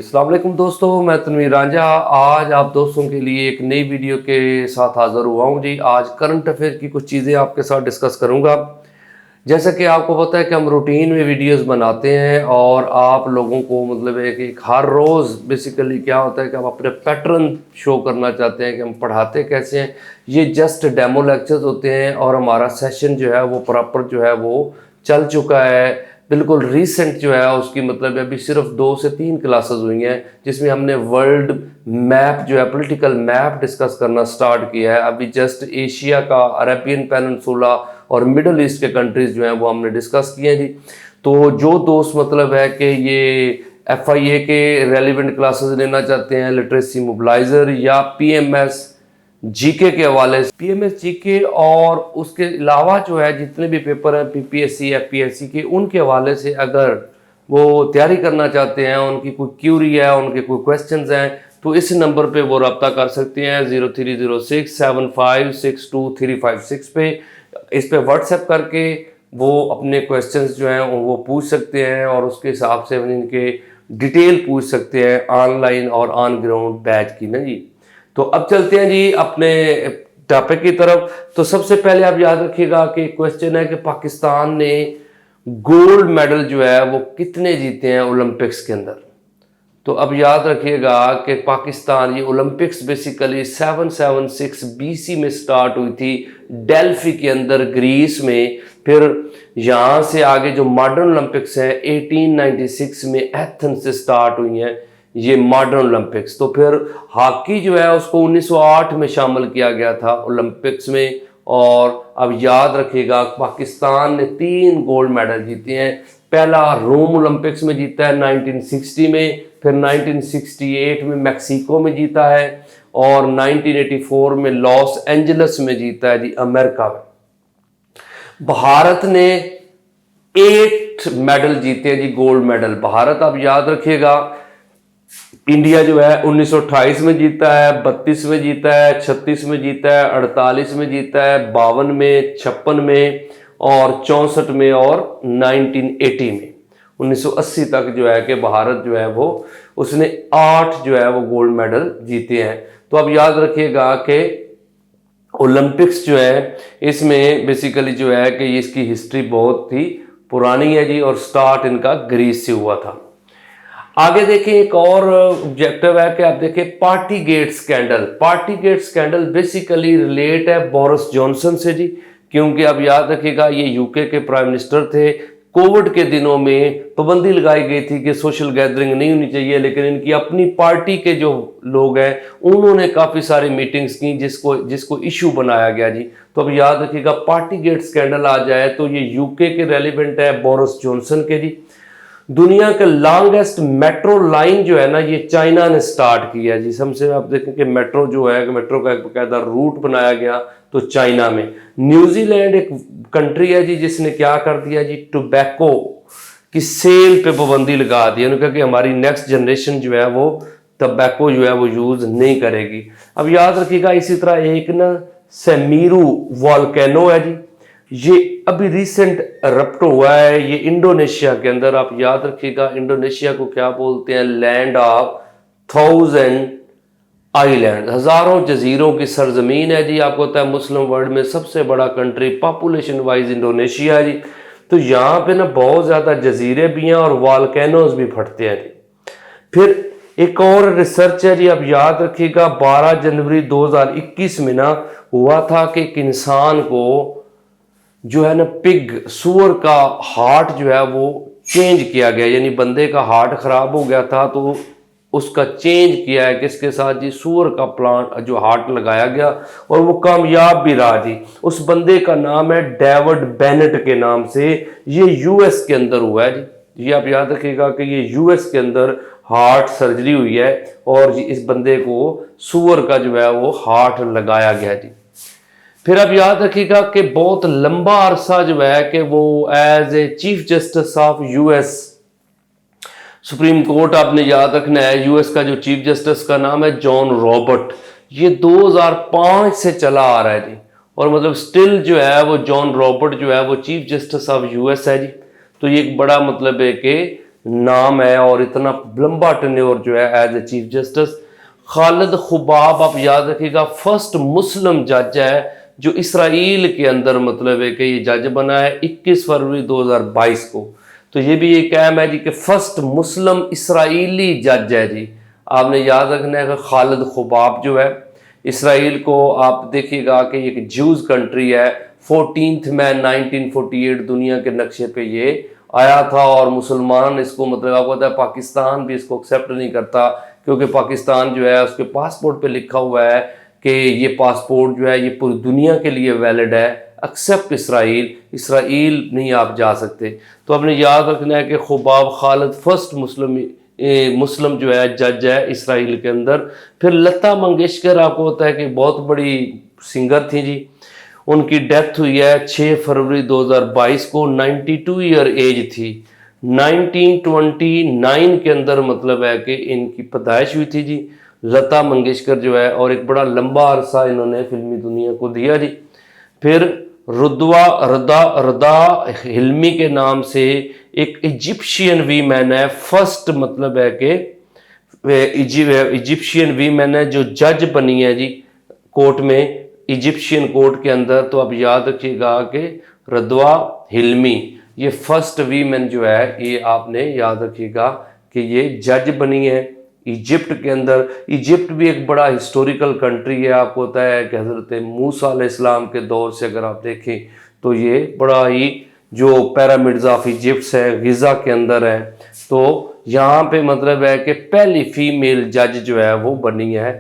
अस्सलाम वालेकुम दोस्तों, मैं तनवीर रांझा आज आप दोस्तों के लिए एक नई वीडियो के साथ हाज़िर हुआ हूँ जी। आज करंट अफेयर की कुछ चीज़ें आपके साथ डिस्कस करूँगा। जैसा कि आपको पता है कि हम रूटीन में वीडियोस बनाते हैं और आप लोगों को मतलब है कि हर रोज़ बेसिकली क्या होता है कि हम अपने पैटर्न शो करना चाहते हैं कि हम पढ़ाते कैसे हैं। ये जस्ट डेमो लेक्चर्स होते हैं और हमारा सेशन जो है वो प्रॉपर जो है वो चल चुका है, बिल्कुल रीसेंट जो है उसकी मतलब अभी सिर्फ 2 से 3 क्लासेस हुई हैं जिसमें हमने वर्ल्ड मैप जो है पॉलिटिकल मैप डिस्कस करना स्टार्ट किया है। अभी जस्ट एशिया का, अरेबियन पेनिनसुला और मिडल ईस्ट के कंट्रीज़ जो हैं वो हमने डिस्कस किए हैं जी। तो जो दोस्त मतलब है कि ये FIA के रेलिवेंट क्लासेस लेना चाहते हैं, लिटरेसी मोबिलाइज़र या PMS जीके के हवाले से, PMS जीके और उसके अलावा जो है जितने भी पेपर हैं PPSC FPSC के, उनके हवाले से अगर वो तैयारी करना चाहते हैं, उनकी कोई क्यूरी है, उनके कोई क्वेश्चंस हैं, तो इस नंबर पे वो रब्ता कर सकते हैं 030675623356 पे। इस पे व्हाट्सएप करके वो अपने क्वेश्चंस जो हैं वो पूछ सकते हैं और उसके हिसाब से इनके डिटेल पूछ सकते हैं ऑनलाइन और ऑन ग्राउंड बैच की ना जी। तो अब चलते हैं जी अपने टॉपिक की तरफ। तो सबसे पहले आप याद रखिएगा कि क्वेश्चन है कि पाकिस्तान ने गोल्ड मेडल जो है वो कितने जीते हैं ओलंपिक्स के अंदर। तो अब याद रखिएगा कि पाकिस्तान ये ओलंपिक्स बेसिकली 776 BC में स्टार्ट हुई थी डेल्फी के अंदर ग्रीस में। फिर यहाँ से आगे जो मॉडर्न ओलंपिक्स हैं 1896 में एथेंस से स्टार्ट हुई हैं ये मॉडर्न ओलंपिक्स। तो फिर हॉकी जो है उसको 1908 में शामिल किया गया था ओलंपिक्स में। और अब याद रखिएगा पाकिस्तान ने 3 गोल्ड मेडल जीते हैं। पहला रोम ओलंपिक्स में जीता है 1960 में, फिर 1968 में मैक्सिको में जीता है और 1984 में लॉस एंजलिस में जीता है जी, अमेरिका में। भारत ने 8 मेडल जीते हैं जी, गोल्ड मेडल। भारत अब याद रखिएगा इंडिया जो है 1928 में जीता है, 32 में जीता है, 36 में जीता है, 48 में जीता है, 52 में, 56 में और 64 में और 1980 में। 1980 तक जो है कि भारत जो है वो उसने 8 जो है वो गोल्ड मेडल जीते हैं। तो अब याद रखिएगा कि ओलंपिक्स जो है इसमें बेसिकली जो है कि इसकी हिस्ट्री बहुत ही पुरानी है जी और स्टार्ट इनका ग्रीस से हुआ था। आगे देखिए एक और ऑब्जेक्टिव है कि आप देखिए party get scandal. Party get scandal basically relate है बोरिस जॉनसन से जी, क्योंकि अब याद रखिएगा ये यूके के प्राइम मिनिस्टर थे। कोविड के दिनों में पाबंदी लगाई गई थी कि सोशल गैदरिंग नहीं होनी चाहिए, लेकिन इनकी अपनी पार्टी के जो लोग हैं उन्होंने काफ़ी सारी मीटिंग्स की जिसको इशू बनाया गया जी। तो अब याद रखिएगा पार्टी गेट स्कैंडल आ जाए तो ये यूके के रेलिवेंट है बोरिस जॉनसन के जी। दुनिया के लॉन्गेस्ट मेट्रो लाइन जो है ना ये चाइना ने स्टार्ट किया जी। सबसे आप देखें कि मेट्रो जो है मेट्रो का एक बकायदा रूट बनाया गया तो चाइना में। न्यूजीलैंड एक कंट्री है जी जिसने क्या कर दिया जी, टोबैको की सेल पे पाबंदी लगा दी। उन्होंने कहा कि हमारी नेक्स्ट जनरेशन जो है वो टोबैको जो है वो यूज नहीं करेगी। अब याद रखिएगा इसी तरह एक ना सेमीरू वॉल्केनो है जी, ये अभी रिसेंट रप्ट हुआ है ये इंडोनेशिया के अंदर। आप याद रखिएगा इंडोनेशिया को क्या बोलते हैं, लैंड ऑफ 1000 आइलैंड, हजारों जजीरों की सरजमीन है जी। आपको पता है मुस्लिम वर्ल्ड में सबसे बड़ा कंट्री पॉपुलेशन वाइज इंडोनेशिया है जी। तो यहाँ पे ना बहुत ज्यादा जजीरे भी हैं और वॉल्केनोज भी फटते हैं जी। फिर एक और रिसर्च है जी, आप याद रखिएगा 12 जनवरी 2021 में ना हुआ था कि एक इंसान को जो है ना पिग सूअर का हार्ट जो है वो चेंज किया गया, यानी बंदे का हार्ट खराब हो गया था तो उसका चेंज किया है किसके साथ जी, सूअर का प्लांट जो हार्ट लगाया गया और वो कामयाब भी रहा जी। उस बंदे का नाम है डेविड बेनेट के नाम से। ये US के अंदर हुआ है जी। ये आप याद रखिएगा कि ये US के अंदर हार्ट सर्जरी हुई है और इस बंदे को सूअर का जो है वो हार्ट लगाया गया जी। फिर आप याद रखिएगा कि बहुत लंबा अरसा जो है कि वो as a chief justice of US supreme court, आपने याद रखना है US का जो चीफ जस्टिस का नाम है जॉन रॉबर्ट। ये 2005 से चला आ रहा है जी और मतलब स्टिल जो है वो जॉन रॉबर्ट जो है वो चीफ जस्टिस ऑफ US है जी। तो ये एक बड़ा मतलब है कि नाम है और इतना लंबा टेन्योर जो है as a chief justice. Khalid Khubab, आप याद रखिएगा, फर्स्ट मुस्लिम जज है जो इसराइल के अंदर मतलब है कि ये जज बना है 21 फरवरी 2022 को। तो ये भी एक अहम है जी कि फर्स्ट मुस्लिम इसराइली जज है जी। आपने याद रखना है कि खालिद खुबाब जो है, इसराइल को आप देखिएगा कि एक ज्यूज कंट्री है। 14 मई 1948 दुनिया के नक्शे पे ये आया था और मुसलमान इसको मतलब आपको पता है पाकिस्तान भी इसको एक्सेप्ट नहीं करता, क्योंकि पाकिस्तान जो है उसके पासपोर्ट पे लिखा हुआ है कि ये पासपोर्ट जो है ये पूरी दुनिया के लिए वैलिड है, एक्सेप्ट इसराइल, इसराइल नहीं आप जा सकते। तो आपने याद रखना है कि खुबाब खालिद फर्स्ट मुस्लिम जो है जज है इसराइल के अंदर। फिर लता मंगेशकर, आपको होता है कि बहुत बड़ी सिंगर थी जी, उनकी डेथ हुई है 6 फरवरी 2022 को, 92 ईयर एज थी। 1929 के अंदर मतलब है कि इनकी पैदाइश हुई थी जी, लता मंगेशकर जो है, और एक बड़ा लंबा अरसा इन्होंने फिल्मी दुनिया को दिया जी। फिर रदा हिल्मी के नाम से एक इजिप्शियन वीमेन है, फर्स्ट मतलब है कि इजिप्शियन वीमेन है जो जज बनी है जी कोर्ट में, इजिप्शियन कोर्ट के अंदर। तो आप याद रखिएगा कि रदवा हिल्मी ये फर्स्ट वीमेन जो है, ये आपने याद रखिएगा कि ये जज बनी है इजिप्ट के अंदर। इजिप्ट भी एक बड़ा हिस्टोरिकल कंट्री है, आपको पता है कि हज़रत मूसा अलैहिस्सलाम के दौर से अगर आप देखें तो ये बड़ा ही जो पिरामिड्स ऑफ इजिप्ट है गिज़ा के अंदर है। तो यहाँ पे मतलब है कि पहली फीमेल जज जो है वो बनी है।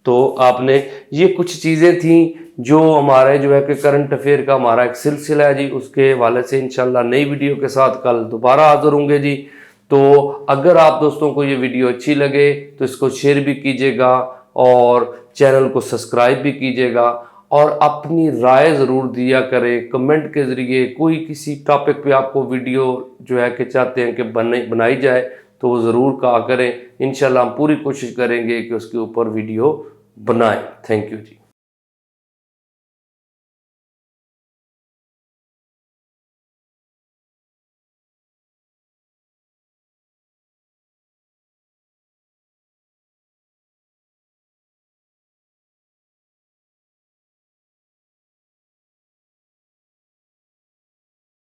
तो आपने ये कुछ चीज़ें थी जो हमारे जो है कि करंट अफेयर का हमारा एक सिलसिला है जी, उसके हवाले से इंशाल्लाह नई वीडियो के साथ कल दोबारा हाजिर होंगे जी। तो अगर आप दोस्तों को ये वीडियो अच्छी लगे तो इसको शेयर भी कीजिएगा और चैनल को सब्सक्राइब भी कीजिएगा और अपनी राय ज़रूर दिया करें कमेंट के ज़रिए। कोई किसी टॉपिक पे आपको वीडियो जो है कि चाहते हैं कि बनाई जाए तो वो ज़रूर कहा करें, इंशाल्लाह हम पूरी कोशिश करेंगे कि उसके ऊपर वीडियो बनाएं। Thank you ji.